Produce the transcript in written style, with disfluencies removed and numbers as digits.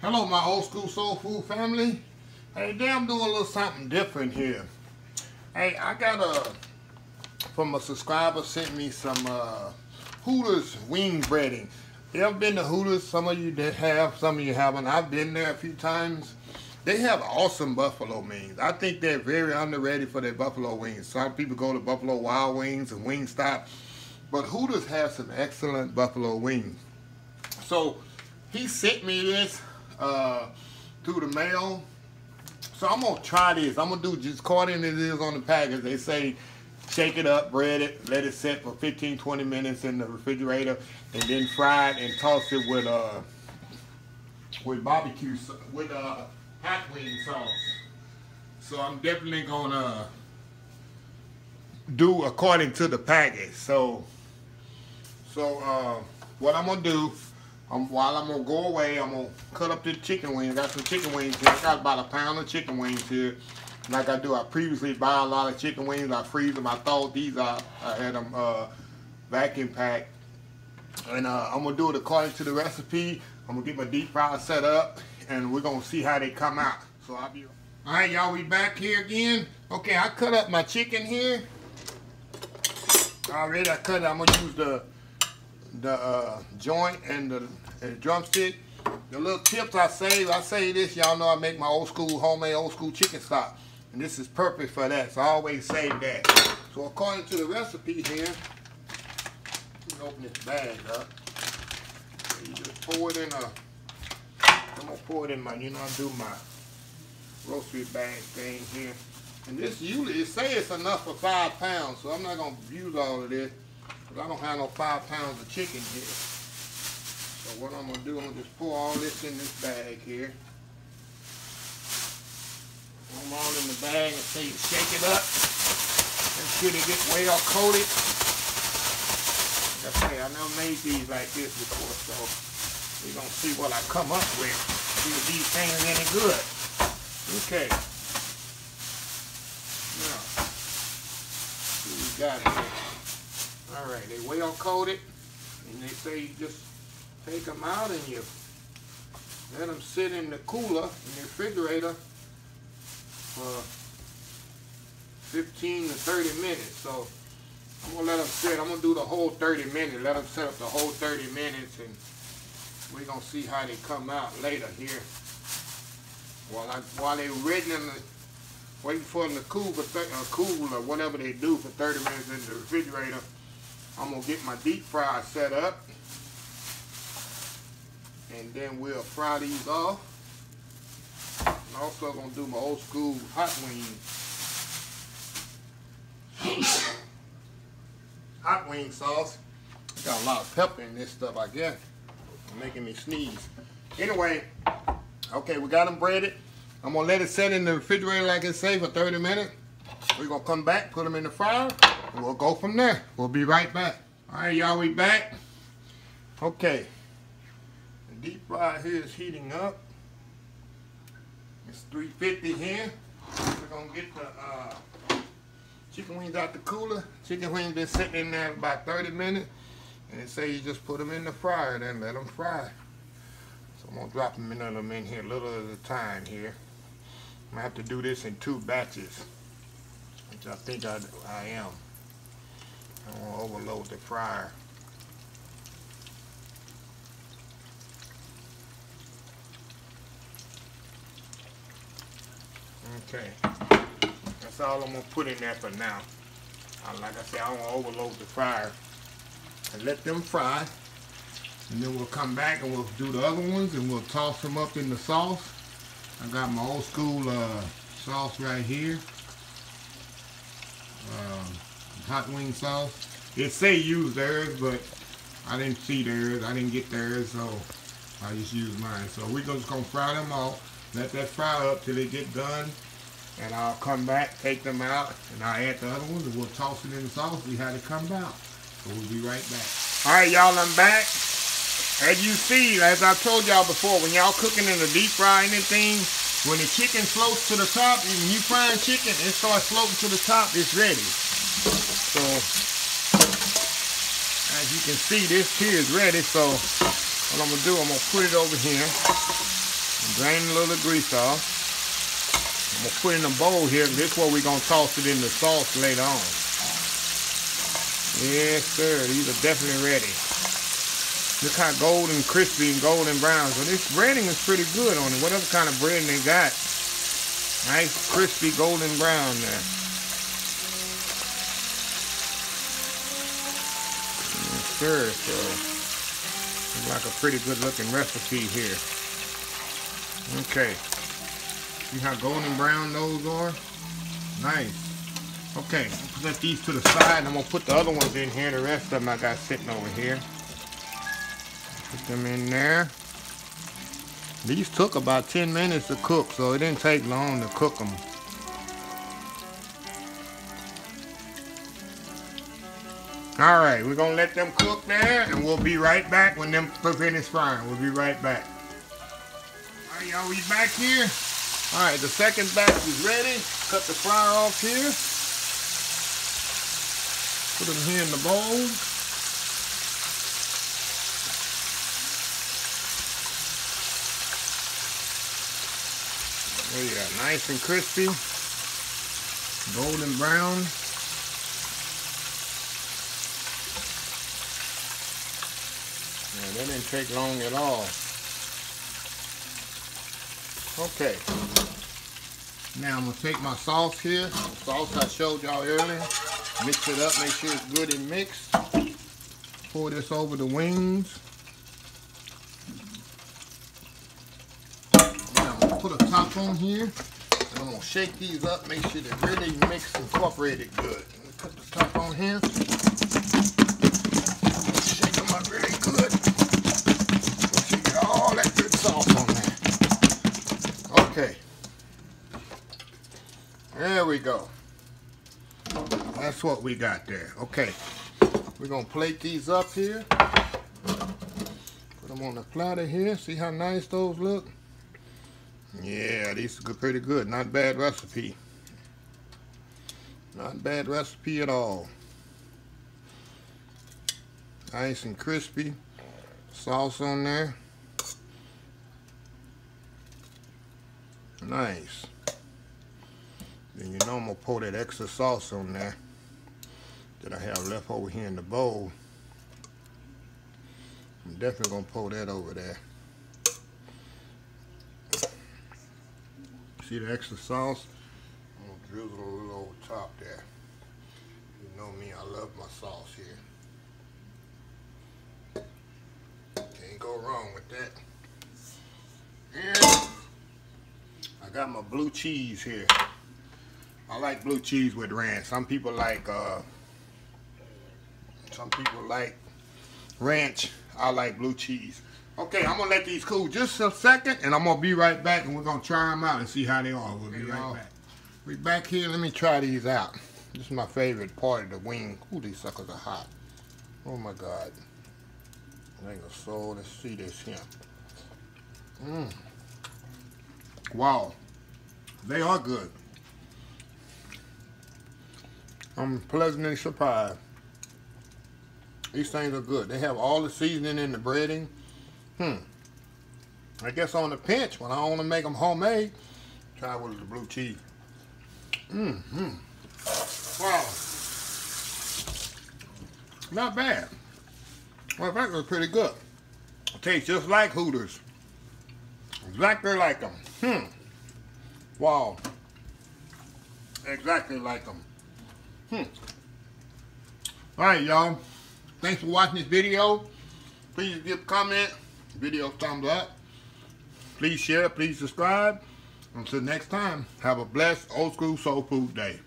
Hello, my old school soul food family. Hey, today I'm doing a little something different here. Hey, I got from a subscriber sent me some Hooters wing breading. You ever been to Hooters? Some of you that have, some of you haven't. I've been there a few times. They have awesome buffalo wings. I think they're very underrated for their buffalo wings. Some people go to Buffalo Wild Wings and Wingstop, but Hooters has some excellent buffalo wings. So he sent me this through the mail. So I'm gonna try this. I'm gonna do just according to it is on the package. They say shake it up, bread it, let it set for 15-20 minutes in the refrigerator, and then fry it and toss it with barbecue, with hot wing sauce. So I'm definitely gonna do according to the package. So what I'm gonna do, while I'm gonna go away, I'm gonna cut up the chicken wings. I got some chicken wings here. I got about a pound of chicken wings here. Like I do, I previously buy a lot of chicken wings. I freeze them. I thawed these out. I had them vacuum packed. And I'm gonna do it according to the recipe. I'm gonna get my deep fryer set up, and we're gonna see how they come out. So I'll be. All right, y'all, we back here again. Okay, I cut up my chicken here. Already, I cut it. I'm gonna use the joint and the drumstick. The little tips I say this, y'all know I make my homemade old school chicken stock, and this is perfect for that, so I always save that. So according to the recipe here, let me open this bag up. You just pour it in I'm gonna pour it in my, I do my grocery bag thing here. And this usually, it say it's enough for 5 pounds, so I'm not gonna use all of this. I don't have no 5 pounds of chicken here. So what I'm going to do, I'm going to just pour all this in this bag here. Pour them all in the bag and say shake it up. Make sure they get well coated. Like I say, I never made these like this before, so we're going to see what I come up with. See if these things are any good. Okay. Now, see what we got here. Alright, they well coated, and they say you just take them out and you let them sit in the cooler, in the refrigerator, for 15 to 30 minutes. So I'm going to let them sit. I'm going to do the whole 30 minutes, let them set up the whole 30 minutes, and we're going to see how they come out later here. While they're waiting for them to cool, cool or whatever they do for 30 minutes in the refrigerator, I'm going to get my deep fryer set up, and then we'll fry these off. I'm also going to do my old school hot wing sauce. Got a lot of pepper in this stuff, I guess. It's making me sneeze. Anyway, okay, we got them breaded. I'm going to let it set in the refrigerator like it say for 30 minutes. We're going to come back, put them in the fryer, and we'll go from there. We'll be right back. All right, y'all, we back. Okay. The deep fryer here is heating up. It's 350 here. We're going to get the chicken wings out the cooler. Chicken wings been sitting in there about 30 minutes. And it say you just put them in the fryer and then let them fry. So I'm going to drop them in here a little at a time here. I'm going to have to do this in 2 batches, which I think I am. I don't want to overload the fryer. Okay, that's all I'm going to put in there for now. Like I said, I don't want to overload the fryer. And let them fry, and then we'll come back and we'll do the other ones, and we'll toss them up in the sauce. I got my old school sauce right here. Hot wing sauce. It say use theirs, but I didn't see theirs. I didn't get theirs, so I just used mine. So we're just gonna fry them off. Let that fry up till they get done, and I'll come back, take them out, and I'll add the other ones, and we'll toss it in the sauce, see how they come out. So we'll be right back. All right, y'all, I'm back. As you see, as I told y'all before, when y'all cooking in a deep fry anything, when the chicken floats to the top, and you frying chicken, it starts floating to the top, it's ready. So, as you can see, this here is ready. So, what I'm going to do, I'm going to put it over here. Drain a little grease off. I'm gonna put it in a bowl here. This is where we're gonna toss it in the sauce later on. Yes, sir. These are definitely ready. Look how golden, crispy, and golden brown. So this breading is pretty good on it. Whatever kind of breading they got. Nice, crispy, golden brown there. Yes, sir. So looks like a pretty good looking recipe here. Okay. See how golden brown those are? Nice. Okay, set these to the side. I'm gonna put the other ones in here. The rest of them I got sitting over here. Put them in there. These took about 10 minutes to cook, so it didn't take long to cook them. All right, we're gonna let them cook there, and we'll be right back when them finish frying. We'll be right back. All right, y'all, we back here. All right, the second batch is ready. Cut the fryer off here. Put them here in the bowl. There you go, nice and crispy, golden brown. Yeah, that didn't take long at all. Okay, now I'm gonna take my sauce here, the sauce I showed y'all earlier, mix it up, make sure it's good and mixed. Pour this over the wings. Now I'm gonna put a top on here, and I'm gonna shake these up, make sure they're really mixed and incorporated good. Put the top on here. Shake them up really good. Make sure you get all that good sauce on there. Okay, there we go. That's what we got there. Okay, we're gonna plate these up here. Put them on the platter here. See how nice those look? Yeah, these are pretty good. Not bad recipe. Not bad recipe at all. Nice and crispy. Sauce on there. Nice. Then you know I'm gonna pour that extra sauce on there that I have left over here in the bowl. I'm definitely gonna pour that over there. See the extra sauce? I'm gonna drizzle a little over top there. You know me, I love my sauce here. Can't go wrong with that. And I got my blue cheese here. I like blue cheese with ranch. Some people like ranch. I like blue cheese. Okay, I'm gonna let these cool just a second, and I'm gonna be right back, and we're gonna try them out and see how they are. We'll be right back. We back here. Let me try these out. This is my favorite part of the wing. Ooh, these suckers are hot. Oh my God. So let's see this here. Wow. They are good. I'm pleasantly surprised. These things are good. They have all the seasoning in the breading. I guess on the pinch, when I want to make them homemade, try with the blue cheese. Wow. Not bad. Well, that was pretty good. Tastes just like Hooters. Exactly like them. Wow. Exactly like them. Alright, y'all. Thanks for watching this video. Please give a comment. Video thumbs up. Please share. Please subscribe. Until next time, have a blessed old school soul food day.